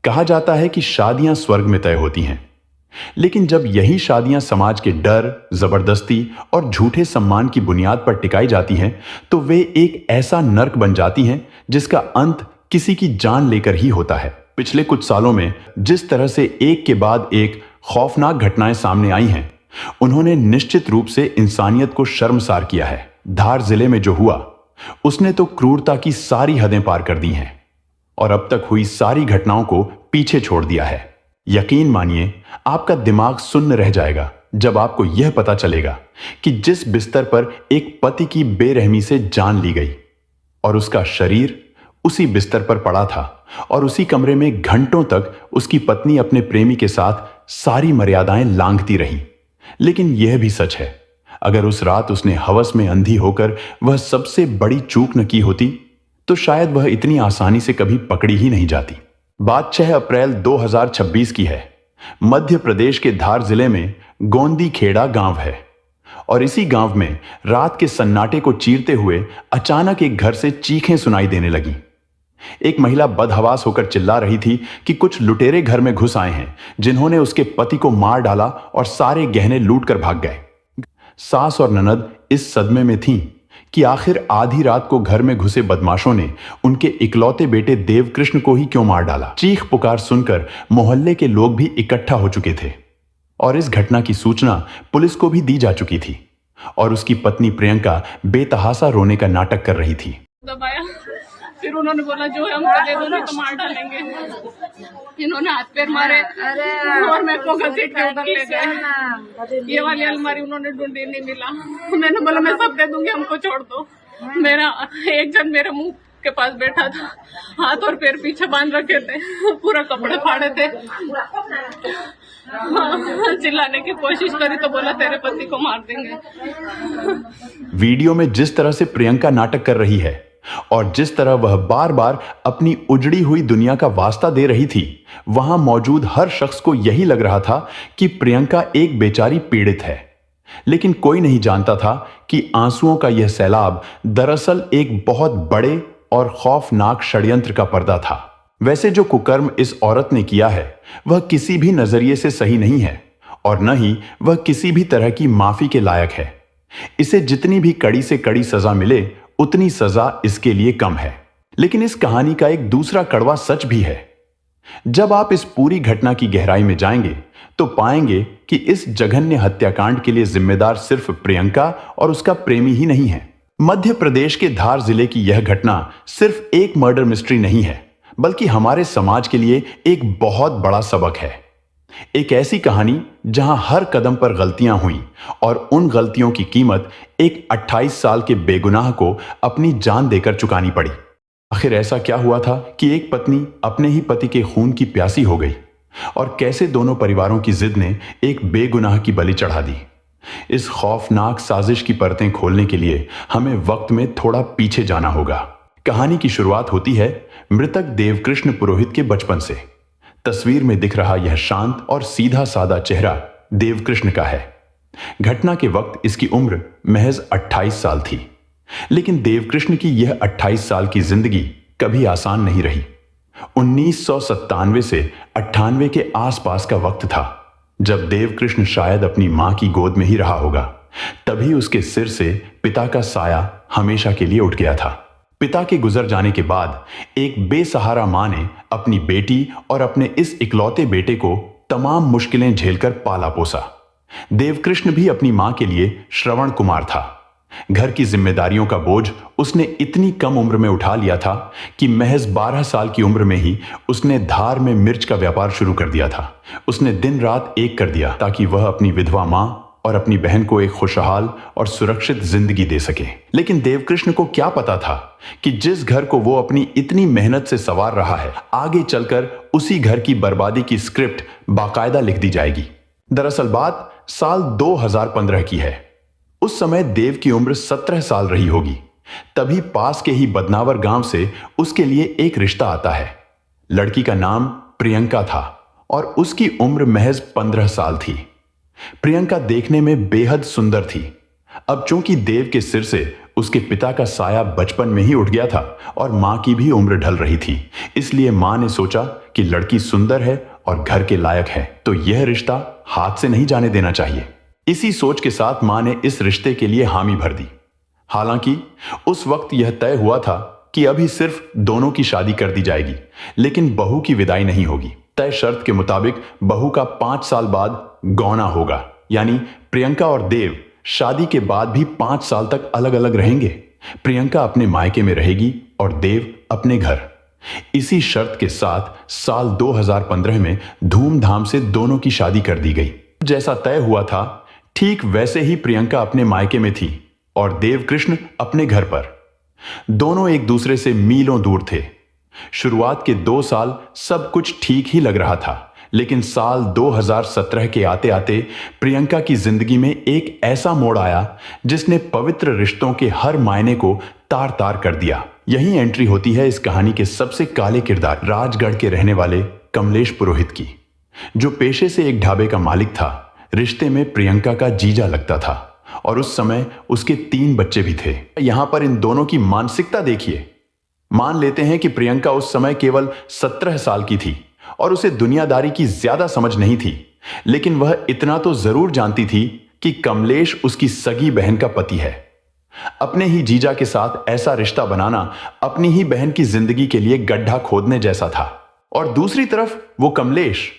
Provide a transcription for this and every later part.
कहा जाता है कि शादियां स्वर्ग में तय होती हैं, लेकिन जब यही शादियां समाज के डर, जबरदस्ती और झूठे सम्मान की बुनियाद पर टिकाई जाती हैं, तो वे एक ऐसा नर्क बन जाती हैं जिसका अंत किसी की जान लेकर ही होता है। पिछले कुछ सालों में जिस तरह से एक के बाद एक खौफनाक घटनाएं सामने आई हैं, उन्होंने निश्चित रूप से इंसानियत को शर्मसार किया है। धार जिले में जो हुआ, उसने तो क्रूरता की सारी हदें पार कर दी हैं और अब तक हुई सारी घटनाओं को पीछे छोड़ दिया है। यकीन मानिए, आपका दिमाग सुन्न रह जाएगा जब आपको यह पता चलेगा कि जिस बिस्तर पर एक पति की बेरहमी से जान ली गई और उसका शरीर उसी बिस्तर पर पड़ा था और उसी कमरे में घंटों तक उसकी पत्नी अपने प्रेमी के साथ सारी मर्यादाएं लांघती रही। लेकिन यह भी सच है, अगर उस रात उसने हवस में अंधी होकर वह सबसे बड़ी चूक न की होती, तो शायद वह इतनी आसानी से कभी पकड़ी ही नहीं जाती। बात 6 अप्रैल 2026 की है। मध्य प्रदेश के धार जिले में गोंदी खेड़ा गांव है और इसी गांव में रात के सन्नाटे को चीरते हुए अचानक एक घर से चीखें सुनाई देने लगी। एक महिला बदहवास होकर चिल्ला रही थी कि कुछ लुटेरे घर में घुस आए हैं, जिन्होंने उसके पति को मार डाला और सारे गहने लूटकर भाग गए। सास और ननद इस सदमे में थीं कि आखिर आधी रात को घर में घुसे बदमाशों ने उनके इकलौते बेटे देवकृष्ण को ही क्यों मार डाला। चीख पुकार सुनकर मोहल्ले के लोग भी इकट्ठा हो चुके थे और इस घटना की सूचना पुलिस को भी दी जा चुकी थी और उसकी पत्नी प्रियंका बेतहासा रोने का नाटक कर रही थी। दबाया, फिर उन्होंने बोला जो है हमको दे दो, नहीं तो मार डालेंगे। इन्होंने हाथ पैर मारे और मेरे को घसीट के उधर ले गए। ये वाली अलमारी उन्होंने ढूंढी, नहीं मिला। मैंने बोला मैं सब दे दूंगी, हमको छोड़ दो। मेरा एक जन मेरे मुंह के पास बैठा था, हाथ और पैर पीछे बांध रखे थे, पूरा कपड़े फाड़े थे। चिल्लाने की कोशिश करी तो बोला तेरे पति को मार देंगे। वीडियो में जिस तरह से प्रियंका नाटक कर रही है और जिस तरह वह बार बार अपनी उजड़ी हुई दुनिया का वास्ता दे रही थी, वहां मौजूद हर शख्स को यही लग रहा था कि प्रियंका एक बेचारी पीड़ित है। लेकिन कोई नहीं जानता था कि आंसुओं का यह सैलाब दरअसल एक बहुत बड़े और खौफनाक षड्यंत्र का पर्दा था। वैसे जो कुकर्म इस औरत ने किया है, वह किसी भी नजरिए से सही नहीं है और न ही वह किसी भी तरह की माफी के लायक है। इसे जितनी भी कड़ी से कड़ी सजा मिले, उतनी सजा इसके लिए कम है। लेकिन इस कहानी का एक दूसरा कड़वा सच भी है। जब आप इस पूरी घटना की गहराई में जाएंगे तो पाएंगे कि इस जघन्य हत्याकांड के लिए जिम्मेदार सिर्फ प्रियंका और उसका प्रेमी ही नहीं है। मध्य प्रदेश के धार जिले की यह घटना सिर्फ एक मर्डर मिस्ट्री नहीं है, बल्कि हमारे समाज के लिए एक बहुत बड़ा सबक है। एक ऐसी कहानी जहां हर कदम पर गलतियां हुई और उन गलतियों की कीमत एक 28 साल के बेगुनाह को अपनी जान देकर चुकानी पड़ी। आखिर ऐसा क्या हुआ था कि एक पत्नी अपने ही पति के खून की प्यासी हो गई और कैसे दोनों परिवारों की जिद ने एक बेगुनाह की बलि चढ़ा दी। इस खौफनाक साजिश की परतें खोलने के लिए हमें वक्त में थोड़ा पीछे जाना होगा। कहानी की शुरुआत होती है मृतक देवकृष्ण पुरोहित के बचपन से। तस्वीर में दिख रहा यह शांत और सीधा सादा चेहरा देवकृष्ण का है। घटना के वक्त इसकी उम्र महज 28 साल थी। लेकिन देवकृष्ण की यह 28 साल की जिंदगी कभी आसान नहीं रही। 1997 से 98 के आसपास का वक्त था जब देवकृष्ण शायद अपनी मां की गोद में ही रहा होगा। तभी उसके सिर से पिता का साया हमेशा के लिए उठ गया था। पिता के गुजर जाने के बाद एक बेसहारा मां ने अपनी बेटी और अपने इस इकलौते बेटे को तमाम मुश्किलें झेलकर पाला पोसा। देवकृष्ण भी अपनी मां के लिए श्रवण कुमार था। घर की जिम्मेदारियों का बोझ उसने इतनी कम उम्र में उठा लिया था कि महज 12 साल की उम्र में ही उसने धार में मिर्च का व्यापार शुरू कर दिया था। उसने दिन रात एक कर दिया ताकि वह अपनी विधवा मां और अपनी बहन को एक खुशहाल और सुरक्षित जिंदगी दे सके। लेकिन देवकृष्ण को क्या पता था कि जिस घर को वो अपनी इतनी मेहनत से संवार रहा है, आगे चलकर उसी घर की बर्बादी की स्क्रिप्ट बाकायदा लिख दी जाएगी। दरअसल बात साल 2015 की है। उस समय देव की उम्र 17 साल रही होगी। तभी पास के ही बदनावर गांव से उसके लिए एक रिश्ता आता है। लड़की का नाम प्रियंका था और उसकी उम्र महज 15 साल थी। प्रियंका देखने में बेहद सुंदर थी। अब चूंकि देव के सिर से उसके पिता का साया बचपन में ही उठ गया था और मां की भी उम्र ढल रही थी, इसलिए मां ने सोचा कि लड़की सुंदर है और घर के लायक है, तो यह रिश्ता हाथ से नहीं जाने देना चाहिए। इसी सोच के साथ मां ने इस रिश्ते के लिए हामी भर दी। हालांकि उस वक्त यह तय हुआ था कि अभी सिर्फ दोनों की शादी कर दी जाएगी, लेकिन बहू की विदाई नहीं होगी। तय शर्त के मुताबिक बहू का 5 साल बाद गौना होगा, यानी प्रियंका और देव शादी के बाद भी 5 साल तक अलग अलग रहेंगे। प्रियंका अपने मायके में रहेगी और देव अपने घर। इसी शर्त के साथ साल 2015 में धूमधाम से दोनों की शादी कर दी गई। जैसा तय हुआ था ठीक वैसे ही प्रियंका अपने मायके में थी और देव कृष्ण अपने घर पर। दोनों एक दूसरे से मीलों दूर थे। शुरुआत के 2 साल सब कुछ ठीक ही लग रहा था, लेकिन साल 2017 के आते आते प्रियंका की जिंदगी में एक ऐसा मोड़ आया जिसने पवित्र रिश्तों के हर मायने को तार तार कर दिया। यही एंट्री होती है इस कहानी के सबसे काले किरदार राजगढ़ के रहने वाले कमलेश पुरोहित की, जो पेशे से एक ढाबे का मालिक था। रिश्ते में प्रियंका का जीजा लगता था और उस समय उसके 3 बच्चे भी थे। यहां पर इन दोनों की मानसिकता देखिए। मान लेते हैं कि प्रियंका उस समय केवल 17 साल की थी और उसे दुनियादारी की ज्यादा समझ नहीं थी, लेकिन वह इतना तो जरूर जानती थी कि कमलेश उसकी सगी बहन का पति है। अपने ही जीजा के साथ ऐसा रिश्ता बनाना अपनी ही बहन की जिंदगी के लिए गड्ढा खोदने जैसा था। और दूसरी तरफ वो कमलेश,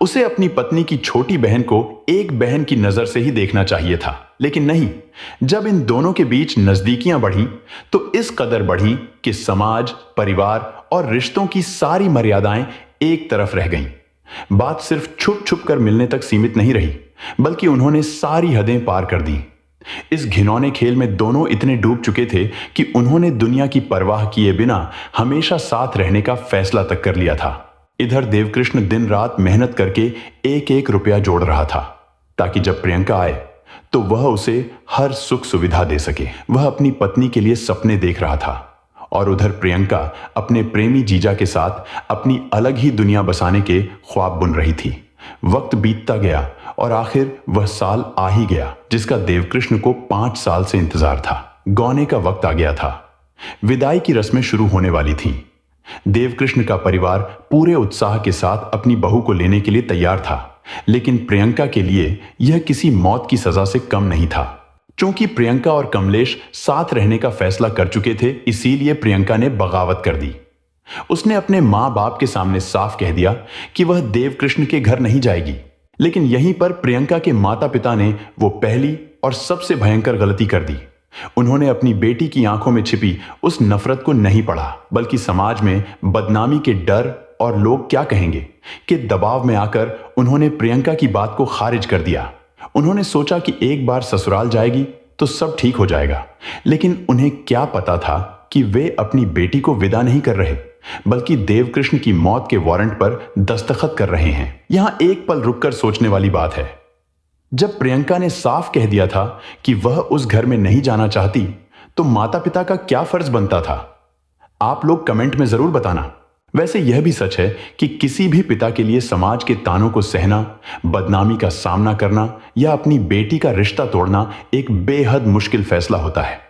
उसे अपनी पत्नी की छोटी बहन को एक बहन की नजर से ही देखना चाहिए था, लेकिन नहीं। जब इन दोनों के बीच नजदीकियां बढ़ी तो इस कदर बढ़ी कि समाज, परिवार और रिश्तों की सारी मर्यादाएं एक तरफ रह गईं। बात सिर्फ छुप छुप कर मिलने तक सीमित नहीं रही, बल्कि उन्होंने सारी हदें पार कर दी। इस घिनौने खेल में दोनों इतने डूब चुके थे कि उन्होंने दुनिया की परवाह किए बिना हमेशा साथ रहने का फैसला तक कर लिया था। इधर देवकृष्ण दिन रात मेहनत करके एक एक रुपया जोड़ रहा था, ताकि जब प्रियंका आए तो वह उसे हर सुख सुविधा दे सके। वह अपनी पत्नी के लिए सपने देख रहा था और उधर प्रियंका अपने प्रेमी जीजा के साथ अपनी अलग ही दुनिया बसाने के ख्वाब बुन रही थी। वक्त बीतता गया और आखिर वह साल आ ही गया जिसका देवकृष्ण को 5 साल से इंतजार था। गौने का वक्त आ गया था। विदाई की रस्में शुरू होने वाली थीं। देवकृष्ण का परिवार पूरे उत्साह के साथ अपनी बहू को लेने के लिए तैयार था, लेकिन प्रियंका के लिए यह किसी मौत की सजा से कम नहीं था। चूंकि प्रियंका और कमलेश साथ रहने का फैसला कर चुके थे, इसीलिए प्रियंका ने बगावत कर दी। उसने अपने मां बाप के सामने साफ कह दिया कि वह देवकृष्ण के घर नहीं जाएगी। लेकिन यहीं पर प्रियंका के माता पिता ने वो पहली और सबसे भयंकर गलती कर दी। उन्होंने अपनी बेटी की आंखों में छिपी उस नफरत को नहीं पढ़ा, बल्कि समाज में बदनामी के डर और लोग क्या कहेंगे के दबाव में आकर उन्होंने प्रियंका की बात को खारिज कर दिया। उन्होंने सोचा कि एक बार ससुराल जाएगी तो सब ठीक हो जाएगा, लेकिन उन्हें क्या पता था कि वे अपनी बेटी को विदा नहीं कर रहे, बल्कि देवकृष्ण की मौत के वारंट पर दस्तखत कर रहे हैं। यहां एक पल रुककर सोचने वाली बात है। जब प्रियंका ने साफ कह दिया था कि वह उस घर में नहीं जाना चाहती, तो माता पिता का क्या फर्ज बनता था? आप लोग कमेंट में जरूर बताना। वैसे यह भी सच है कि किसी भी पिता के लिए समाज के तानों को सहना, बदनामी का सामना करना या अपनी बेटी का रिश्ता तोड़ना एक बेहद मुश्किल फैसला होता है।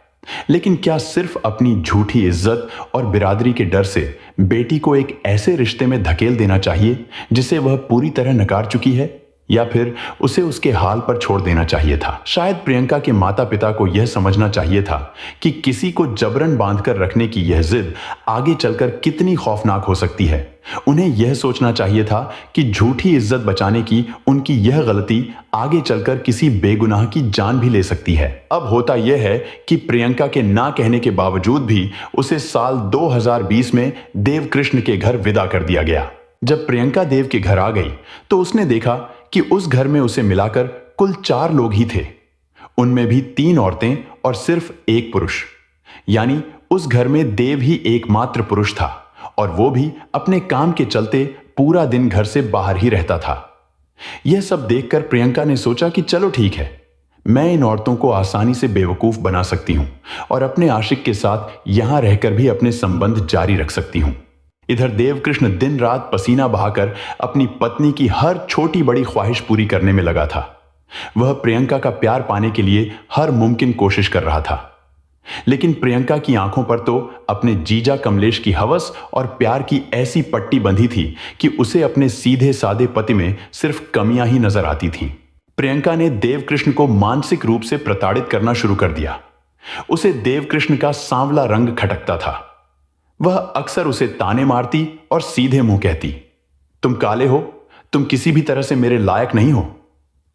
लेकिन क्या सिर्फ अपनी झूठी इज्जत और बिरादरी के डर से बेटी को एक ऐसे रिश्ते में धकेल देना चाहिए जिसे वह पूरी तरह नकार चुकी है, या फिर उसे उसके हाल पर छोड़ देना चाहिए था? शायद प्रियंका के माता पिता को यह समझना चाहिए था कि किसी को जबरन बांधकर रखने की यह जिद आगे चलकर कितनी खौफनाक हो सकती है। उन्हें यह सोचना चाहिए था कि झूठी इज्जत बचाने की उनकी यह गलती आगे चलकर किसी बेगुनाह की जान भी ले सकती है। अब होता यह है कि प्रियंका के ना कहने के बावजूद भी उसे साल 2020 में देवकृष्ण के घर विदा कर दिया गया। जब प्रियंका देव के घर आ गई तो उसने देखा कि उस घर में उसे मिलाकर कुल 4 लोग ही थे। उनमें भी 3 औरतें और सिर्फ 1 पुरुष, यानी उस घर में देव ही एकमात्र पुरुष था, और वो भी अपने काम के चलते पूरा दिन घर से बाहर ही रहता था। यह सब देखकर प्रियंका ने सोचा कि चलो ठीक है, मैं इन औरतों को आसानी से बेवकूफ बना सकती हूं और अपने आशिक के साथ यहां रहकर भी अपने संबंध जारी रख सकती हूं। इधर देवकृष्ण दिन रात पसीना बहाकर अपनी पत्नी की हर छोटी बड़ी ख्वाहिश पूरी करने में लगा था। वह प्रियंका का प्यार पाने के लिए हर मुमकिन कोशिश कर रहा था, लेकिन प्रियंका की आंखों पर तो अपने जीजा कमलेश की हवस और प्यार की ऐसी पट्टी बंधी थी कि उसे अपने सीधे साधे पति में सिर्फ कमियां ही नजर आती थीं। प्रियंका ने देवकृष्ण को मानसिक रूप से प्रताड़ित करना शुरू कर दिया। उसे देवकृष्ण का सांवला रंग खटकता था। वह अक्सर उसे ताने मारती और सीधे मुंह कहती, तुम काले हो, तुम किसी भी तरह से मेरे लायक नहीं हो।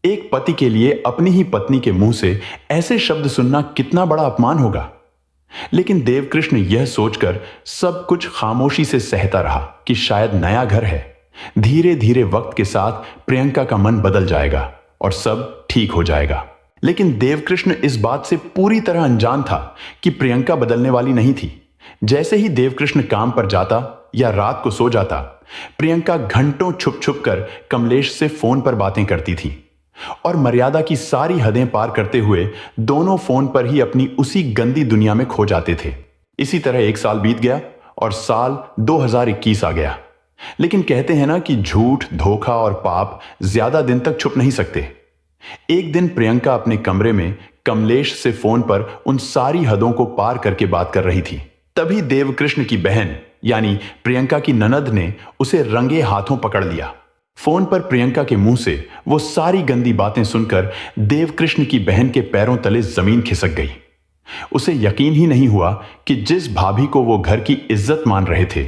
एक पति के लिए अपनी ही पत्नी के मुंह से ऐसे शब्द सुनना कितना बड़ा अपमान होगा। लेकिन देवकृष्ण यह सोचकर सब कुछ खामोशी से सहता रहा कि शायद नया घर है, धीरे धीरे वक्त के साथ प्रियंका का मन बदल जाएगा और सब ठीक हो जाएगा। लेकिन देवकृष्ण इस बात से पूरी तरह अनजान था कि प्रियंका बदलने वाली नहीं थी। जैसे ही देवकृष्ण काम पर जाता या रात को सो जाता, प्रियंका घंटों छुप छुप कर कमलेश से फोन पर बातें करती थी और मर्यादा की सारी हदें पार करते हुए दोनों फोन पर ही अपनी उसी गंदी दुनिया में खो जाते थे। इसी तरह एक साल बीत गया और साल 2021 आ गया। लेकिन कहते हैं ना कि झूठ, धोखा और पाप ज्यादा दिन तक छुप नहीं सकते। एक दिन प्रियंका अपने कमरे में कमलेश से फोन पर उन सारी हदों को पार करके बात कर रही थी। तभी देवकृष्ण की बहन यानी प्रियंका की ननद ने उसे रंगे हाथों पकड़ लिया। फोन पर प्रियंका के मुंह से वो सारी गंदी बातें सुनकर देवकृष्ण की बहन के पैरों तले जमीन खिसक गई। उसे यकीन ही नहीं हुआ कि जिस भाभी को वो घर की इज्जत मान रहे थे,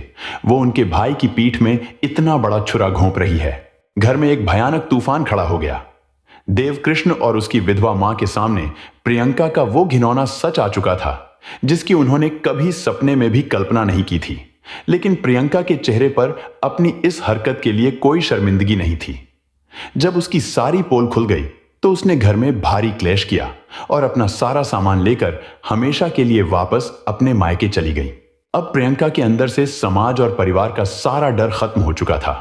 वो उनके भाई की पीठ में इतना बड़ा छुरा घोंप रही है। घर में एक भयानक तूफान खड़ा हो गया। देवकृष्ण और उसकी विधवा मां के सामने प्रियंका का वो घिनौना सच आ चुका था जिसकी उन्होंने कभी सपने में भी कल्पना नहीं की थी। लेकिन प्रियंका के चेहरे पर अपनी इस हरकत के लिए कोई शर्मिंदगी नहीं थी। जब उसकी सारी पोल खुल गई तो उसने घर में भारी क्लेश किया और अपना सारा सामान लेकर हमेशा के लिए वापस अपने मायके चली गई। अब प्रियंका के अंदर से समाज और परिवार का सारा डर खत्म हो चुका था।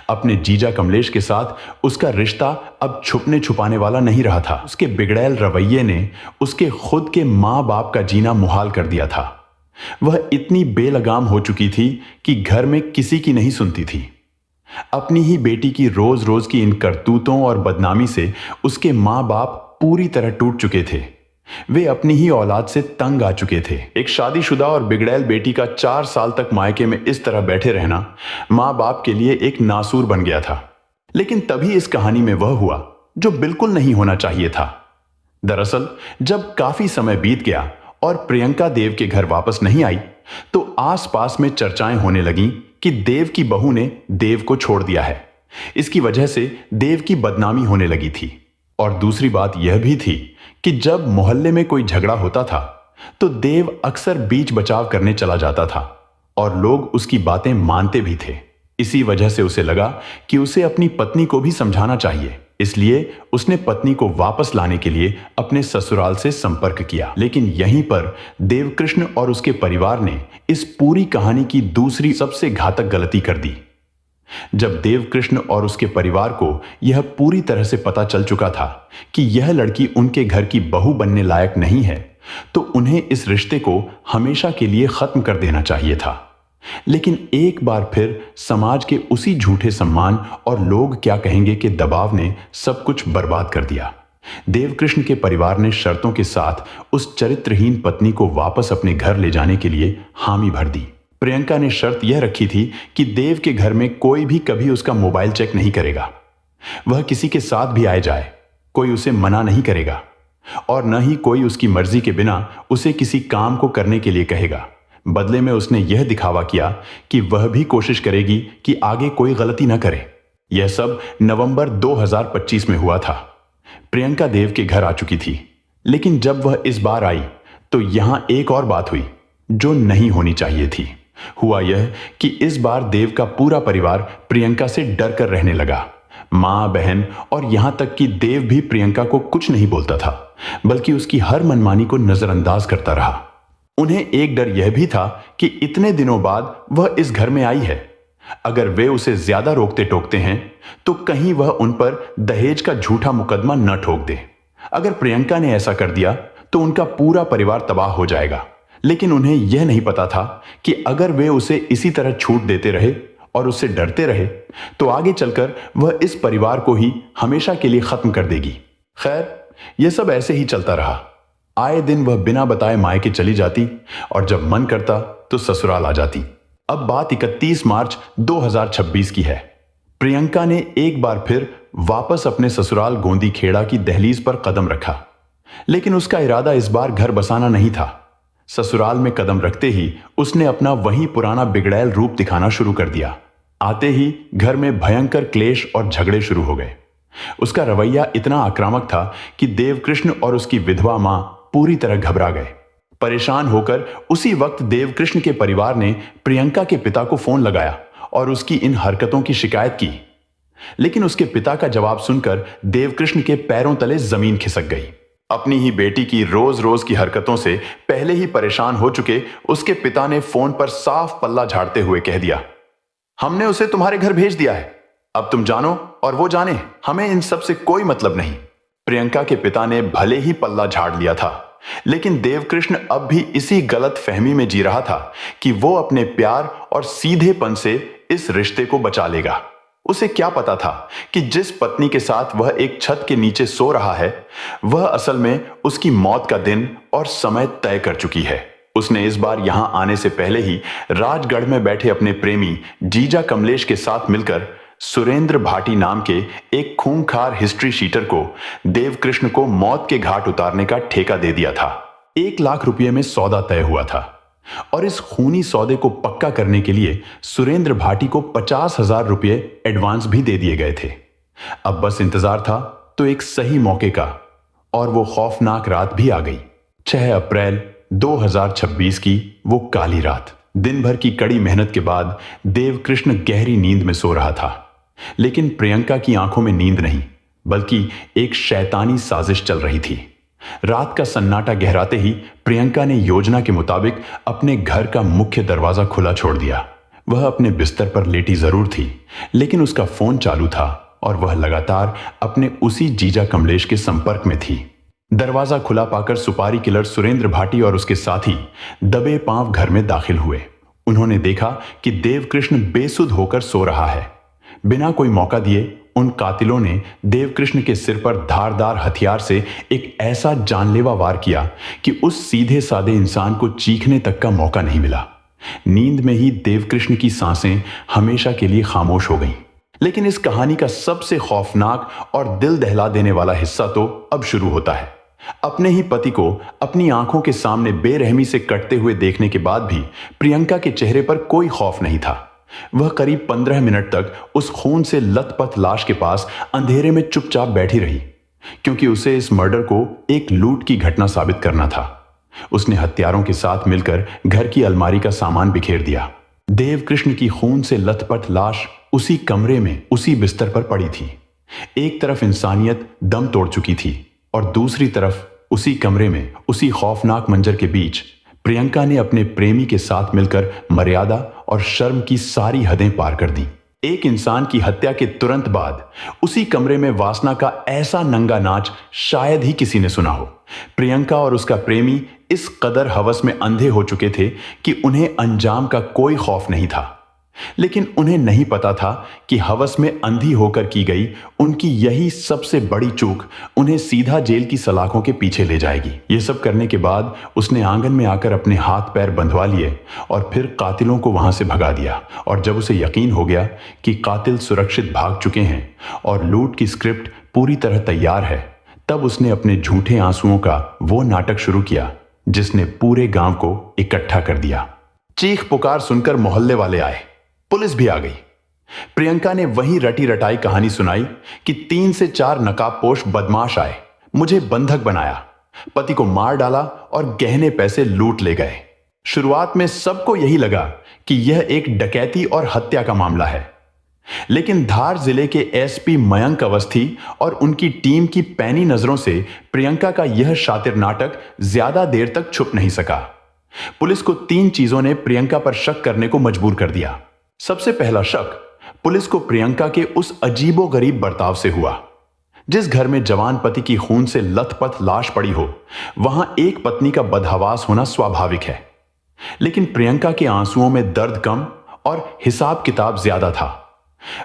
अपने जीजा कमलेश के साथ उसका रिश्ता अब छुपने छुपाने वाला नहीं रहा था। उसके बिगड़ैल रवैये ने उसके खुद के मां बाप का जीना मुहाल कर दिया था। वह इतनी बेलगाम हो चुकी थी कि घर में किसी की नहीं सुनती थी। अपनी ही बेटी की रोज रोज की इन करतूतों और बदनामी से उसके मां बाप पूरी तरह टूट चुके थे। वे अपनी ही औलाद से तंग आ चुके थे। एक शादीशुदा और बिगड़ैल बेटी का 4 साल तक मायके में इस तरह बैठे रहना मां बाप के लिए एक नासूर बन गया था। लेकिन तभी इस कहानी में वह हुआ जो बिल्कुल नहीं होना चाहिए था। दरअसल जब काफी समय बीत गया और प्रियंका देव के घर वापस नहीं आई तो आसपास में चर्चाएं होने लगीं कि देव की बहू ने देव को छोड़ दिया है। इसकी वजह से देव की बदनामी होने लगी थी। और दूसरी बात यह भी थी कि जब मोहल्ले में कोई झगड़ा होता था तो देव अक्सर बीच बचाव करने चला जाता था और लोग उसकी बातें मानते भी थे। इसी वजह से उसे लगा कि उसे अपनी पत्नी को भी समझाना चाहिए। इसलिए उसने पत्नी को वापस लाने के लिए अपने ससुराल से संपर्क किया। लेकिन यहीं पर देवकृष्ण और उसके परिवार ने इस पूरी कहानी की दूसरी सबसे घातक गलती कर दी। जब देवकृष्ण और उसके परिवार को यह पूरी तरह से पता चल चुका था कि यह लड़की उनके घर की बहू बनने लायक नहीं है, तो उन्हें इस रिश्ते को हमेशा के लिए खत्म कर देना चाहिए था। लेकिन एक बार फिर समाज के उसी झूठे सम्मान और लोग क्या कहेंगे के दबाव ने सब कुछ बर्बाद कर दिया। देवकृष्ण के परिवार ने शर्तों के साथ उस चरित्रहीन पत्नी को वापस अपने घर ले जाने के लिए हामी भर दी। प्रियंका ने शर्त यह रखी थी कि देव के घर में कोई भी कभी उसका मोबाइल चेक नहीं करेगा। वह किसी के साथ भी आए जाए, कोई उसे मना नहीं करेगा और न ही कोई उसकी मर्जी के बिना उसे किसी काम को करने के लिए कहेगा। बदले में उसने यह दिखावा किया कि वह भी कोशिश करेगी कि आगे कोई गलती न करे। यह सब नवंबर 2025 में हुआ था। प्रियंका देव के घर आ चुकी थी, लेकिन जब वह इस बार आई तो यहां एक और बात हुई जो नहीं होनी चाहिए थी। हुआ यह कि इस बार देव का पूरा परिवार प्रियंका से डर कर रहने लगा। मां, बहन और यहां तक कि देव भी प्रियंका को कुछ नहीं बोलता था, बल्कि उसकी हर मनमानी को नजरअंदाज करता रहा। उन्हें एक डर यह भी था कि इतने दिनों बाद वह इस घर में आई है। अगर वे उसे ज्यादा रोकते टोकते हैं तो कहीं वह उन पर दहेज का झूठा मुकदमा न ठोक दे। अगर प्रियंका ने ऐसा कर दिया तो उनका पूरा परिवार तबाह हो जाएगा। लेकिन उन्हें यह नहीं पता था कि अगर वे उसे इसी तरह छूट देते रहे और उससे डरते रहे तो आगे चलकर वह इस परिवार को ही हमेशा के लिए खत्म कर देगी। खैर, यह सब ऐसे ही चलता रहा। आए दिन वह बिना बताए मायके चली जाती और जब मन करता तो ससुराल आ जाती। अब बात 31 मार्च 2026 की है। प्रियंका ने एक बार फिर वापस अपने ससुराल गोंदी खेड़ा की दहलीज पर कदम रखा, लेकिन उसका इरादा इस बार घर बसाना नहीं था। ससुराल में कदम रखते ही उसने अपना वही पुराना बिगड़ैल रूप दिखाना शुरू कर दिया। आते ही घर में भयंकर क्लेश और झगड़े शुरू हो गए। उसका रवैया इतना आक्रामक था कि देवकृष्ण और उसकी विधवा मां पूरी तरह घबरा गए। परेशान होकर उसी वक्त देवकृष्ण के परिवार ने प्रियंका के पिता को फोन लगाया और उसकी इन हरकतों की शिकायत की। लेकिन उसके पिता का जवाब सुनकर देवकृष्ण के पैरों तले जमीन खिसक गई। अपनी ही बेटी की रोज रोज की हरकतों से पहले ही परेशान हो चुके उसके पिता ने फोन पर साफ पल्ला झाड़ते हुए कह दिया, हमने उसे तुम्हारे घर भेज दिया है, अब तुम जानो और वो जाने, हमें इन सब से कोई मतलब नहीं। प्रियंका के पिता ने भले ही पल्ला झाड़ लिया था, लेकिन देवकृष्ण अब भी इसी गलत फहमी में जी रहा था कि वो अपने प्यार और सीधेपन से इस रिश्ते को बचा लेगा। उसे क्या पता था कि जिस पत्नी के साथ वह एक छत के नीचे सो रहा है, वह असल में उसकी मौत का दिन और समय तय कर चुकी है। उसने इस बार यहां आने से पहले ही राजगढ़ में बैठे अपने प्रेमी जीजा कमलेश के साथ मिलकर सुरेंद्र भाटी नाम के एक खूंखार हिस्ट्री शीटर को देवकृष्ण को मौत के घाट उतारने का ठेका दे दिया था। 1 लाख रुपये में सौदा तय हुआ था और इस खूनी सौदे को पक्का करने के लिए सुरेंद्र भाटी को 50,000 रुपये एडवांस भी दे दिए गए थे। अब बस इंतजार था तो एक सही मौके का, और वो खौफनाक रात भी आ गई। 6 अप्रैल 2026 की वो काली रात। दिन भर की कड़ी मेहनत के बाद देवकृष्ण गहरी नींद में सो रहा था, लेकिन प्रियंका की आंखों में नींद नहीं, बल्कि एक शैतानी साजिश चल रही थी। रात का सन्नाटा गहराते ही प्रियंका ने योजना के मुताबिक अपने घर का मुख्य दरवाजा खुला छोड़ दिया। वह अपने बिस्तर पर लेटी जरूर थी, लेकिन उसका फोन चालू था और वह लगातार अपने उसी जीजा कमलेश के संपर्क में थी। दरवाजा खुला पाकर सुपारी किलर सुरेंद्र भाटी और उसके साथी दबे पांव घर में दाखिल हुए। उन्होंने देखा कि देवकृष्ण बेसुध होकर सो रहा है। बिना कोई मौका दिए उन कातिलों ने देवकृष्ण के सिर पर धारदार हथियार से एक ऐसा जानलेवा वार किया कि उस सीधे साधे इंसान को चीखने तक का मौका नहीं मिला। नींद में ही देवकृष्ण की सांसें हमेशा के लिए खामोश हो गईं। लेकिन इस कहानी का सबसे खौफनाक और दिल दहला देने वाला हिस्सा तो अब शुरू होता है। अपने ही पति को अपनी आंखों के सामने बेरहमी से कटते हुए देखने के बाद भी प्रियंका के चेहरे पर कोई खौफ नहीं था। वह करीब 15 मिनट तक उस खून से लथपथ लाश के पास अंधेरे में चुपचाप बैठी रही, क्योंकि उसे इस मर्डर को एक लूट की घटना साबित करना था। उसने हत्यारों के साथ मिलकर घर की अलमारी का सामान बिखेर दिया। देवकृष्ण की खून से लथपथ लाश उसी कमरे में उसी बिस्तर पर पड़ी थी। एक तरफ इंसानियत दम तोड़ चुकी थी और दूसरी तरफ उसी कमरे में उसी खौफनाक मंजर के बीच प्रियंका ने अपने प्रेमी के साथ मिलकर मर्यादा और शर्म की सारी हदें पार कर दी। एक इंसान की हत्या के तुरंत बाद उसी कमरे में वासना का ऐसा नंगा नाच शायद ही किसी ने सुना हो। प्रियंका और उसका प्रेमी इस कदर हवस में अंधे हो चुके थे कि उन्हें अंजाम का कोई खौफ नहीं था, लेकिन उन्हें नहीं पता था कि हवस में अंधी होकर की गई उनकी यही सबसे बड़ी चूक उन्हें सीधा जेल की सलाखों के पीछे ले जाएगी। ये सब करने के बाद उसने आंगन में आकर अपने हाथ पैर बंधवा लिए और फिर कातिलों को वहां से भगा दिया। और जब उसे यकीन हो गया कि कातिल सुरक्षित भाग चुके हैं और लूट की स्क्रिप्ट पूरी तरह तैयार है, तब उसने अपने झूठे आंसुओं का वो नाटक शुरू किया जिसने पूरे गांव को इकट्ठा कर दिया। चीख पुकार सुनकर मोहल्ले वाले आए, पुलिस भी आ गई। प्रियंका ने वही रटी रटाई कहानी सुनाई कि 3 से 4 नकाबपोश बदमाश आए, मुझे बंधक बनाया, पति को मार डाला और गहने पैसे लूट ले गए। शुरुआत में सबको यही लगा कि यह एक डकैती और हत्या का मामला है, लेकिन धार जिले के एसपी मयंक अवस्थी और उनकी टीम की पैनी नजरों से प्रियंका का यह शातिर नाटक ज्यादा देर तक छुप नहीं सका। पुलिस को 3 चीजों ने प्रियंका पर शक करने को मजबूर कर दिया। सबसे पहला शक पुलिस को प्रियंका के उस अजीबोगरीब बर्ताव से हुआ। जिस घर में जवान पति की खून से लथपथ लाश पड़ी हो, वहां एक पत्नी का बदहवास होना स्वाभाविक है, लेकिन प्रियंका के आंसुओं में दर्द कम और हिसाब किताब ज्यादा था।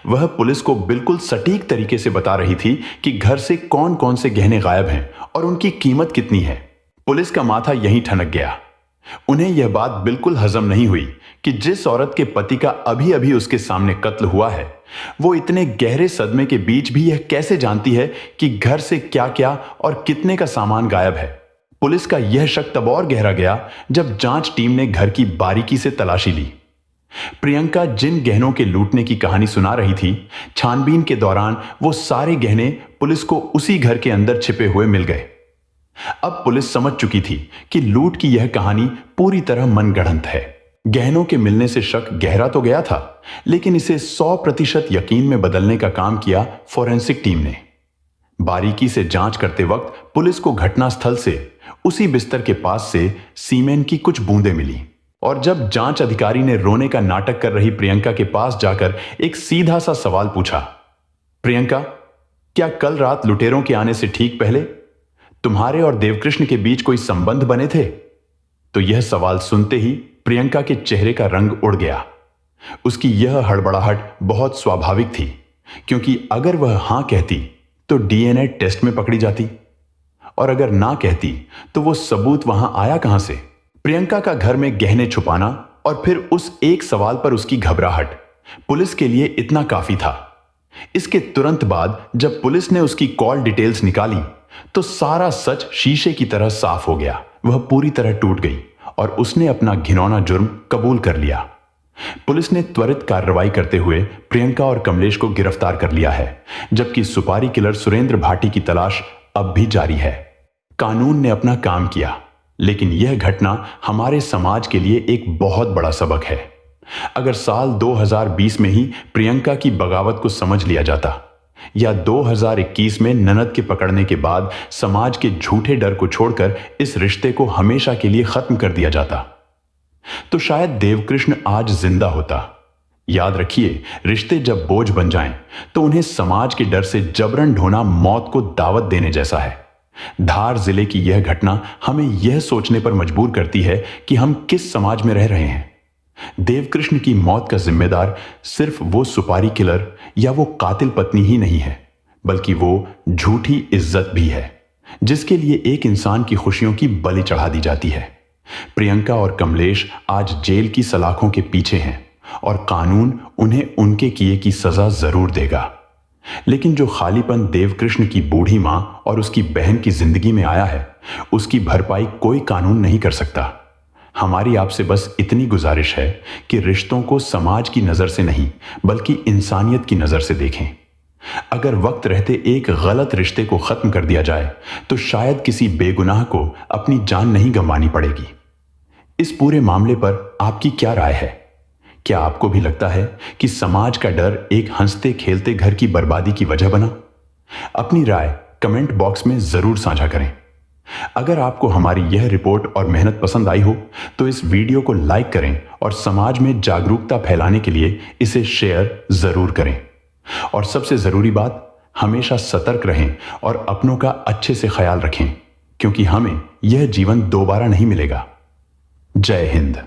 वह पुलिस को बिल्कुल सटीक तरीके से बता रही थी कि घर से कौन कौन से गहने गायब हैं और उनकी कीमत कितनी है। पुलिस का माथा यहीं ठनक गया। उन्हें यह बात बिल्कुल हजम नहीं हुई कि जिस औरत के पति का अभी अभी उसके सामने कत्ल हुआ है, वो इतने गहरे सदमे के बीच भी यह कैसे जानती है कि घर से क्या क्या और कितने का सामान गायब है। पुलिस का यह शक तब और गहरा गया जब जांच टीम ने घर की बारीकी से तलाशी ली। प्रियंका जिन गहनों के लूटने की कहानी सुना रही थी, छानबीन के दौरान वो सारे गहने पुलिस को उसी घर के अंदर छिपे हुए मिल गए। अब पुलिस समझ चुकी थी कि लूट की यह कहानी पूरी तरह मनगढ़ंत है। गहनों के मिलने से शक गहरा तो गया था, लेकिन इसे 100% यकीन में बदलने का काम किया फोरेंसिक टीम ने। बारीकी से जांच करते वक्त पुलिस को घटनास्थल से उसी बिस्तर के पास से सीमेन की कुछ बूंदें मिली, और जब जांच अधिकारी ने रोने का नाटक कर रही प्रियंका के पास जाकर एक सीधा सा सवाल पूछा, प्रियंका, क्या कल रात लुटेरों के आने से ठीक पहले तुम्हारे और देवकृष्ण के बीच कोई संबंध बने थे? तो यह सवाल सुनते ही प्रियंका के चेहरे का रंग उड़ गया। उसकी यह हड़बड़ाहट बहुत स्वाभाविक थी, क्योंकि अगर वह हां कहती तो डीएनए टेस्ट में पकड़ी जाती, और अगर ना कहती तो वो सबूत वहां आया कहां से? प्रियंका का घर में गहने छुपाना और फिर उस एक सवाल पर उसकी घबराहट पुलिस के लिए इतना काफी था। इसके तुरंत बाद जब पुलिस ने उसकी कॉल डिटेल्स निकाली तो सारा सच शीशे की तरह साफ हो गया। वह पूरी तरह टूट गई और उसने अपना घिनौना जुर्म कबूल कर लिया। पुलिस ने त्वरित कार्रवाई करते हुए प्रियंका और कमलेश को गिरफ्तार कर लिया है, जबकि सुपारी किलर सुरेंद्र भाटी की तलाश अब भी जारी है। कानून ने अपना काम किया, लेकिन यह घटना हमारे समाज के लिए एक बहुत बड़ा सबक है। अगर साल 2020 में ही प्रियंका की बगावत को समझ लिया जाता, या 2021 में ननद के पकड़ने के बाद समाज के झूठे डर को छोड़कर इस रिश्ते को हमेशा के लिए खत्म कर दिया जाता, तो शायद देवकृष्ण आज जिंदा होता। याद रखिए, रिश्ते जब बोझ बन जाएं, तो उन्हें समाज के डर से जबरन ढोना मौत को दावत देने जैसा है। धार जिले की यह घटना हमें यह सोचने पर मजबूर करती है कि हम किस समाज में रह रहे हैं। देवकृष्ण की मौत का जिम्मेदार सिर्फ वो सुपारी किलर या वो कातिल पत्नी ही नहीं है, बल्कि वो झूठी इज्जत भी है, जिसके लिए एक इंसान की खुशियों की बलि चढ़ा दी जाती है। प्रियंका और कमलेश आज जेल की सलाखों के पीछे हैं और कानून उन्हें उनके किए की सजा जरूर देगा। लेकिन जो खालीपन देवकृष्ण की बूढ़ी मां और उसकी बहन की जिंदगी में आया है, उसकी भरपाई कोई कानून नहीं कर सकता। हमारी आपसे बस इतनी गुजारिश है कि रिश्तों को समाज की नजर से नहीं, बल्कि इंसानियत की नजर से देखें। अगर वक्त रहते एक गलत रिश्ते को खत्म कर दिया जाए, तो शायद किसी बेगुनाह को अपनी जान नहीं गंवानी पड़ेगी। इस पूरे मामले पर आपकी क्या राय है? क्या आपको भी लगता है कि समाज का डर एक हंसते खेलते घर की बर्बादी की वजह बना? अपनी राय कमेंट बॉक्स में जरूर साझा करें। अगर आपको हमारी यह रिपोर्ट और मेहनत पसंद आई हो, तो इस वीडियो को लाइक करें और समाज में जागरूकता फैलाने के लिए इसे शेयर जरूर करें। और सबसे जरूरी बात, हमेशा सतर्क रहें और अपनों का अच्छे से ख्याल रखें, क्योंकि हमें यह जीवन दोबारा नहीं मिलेगा। जय हिंद।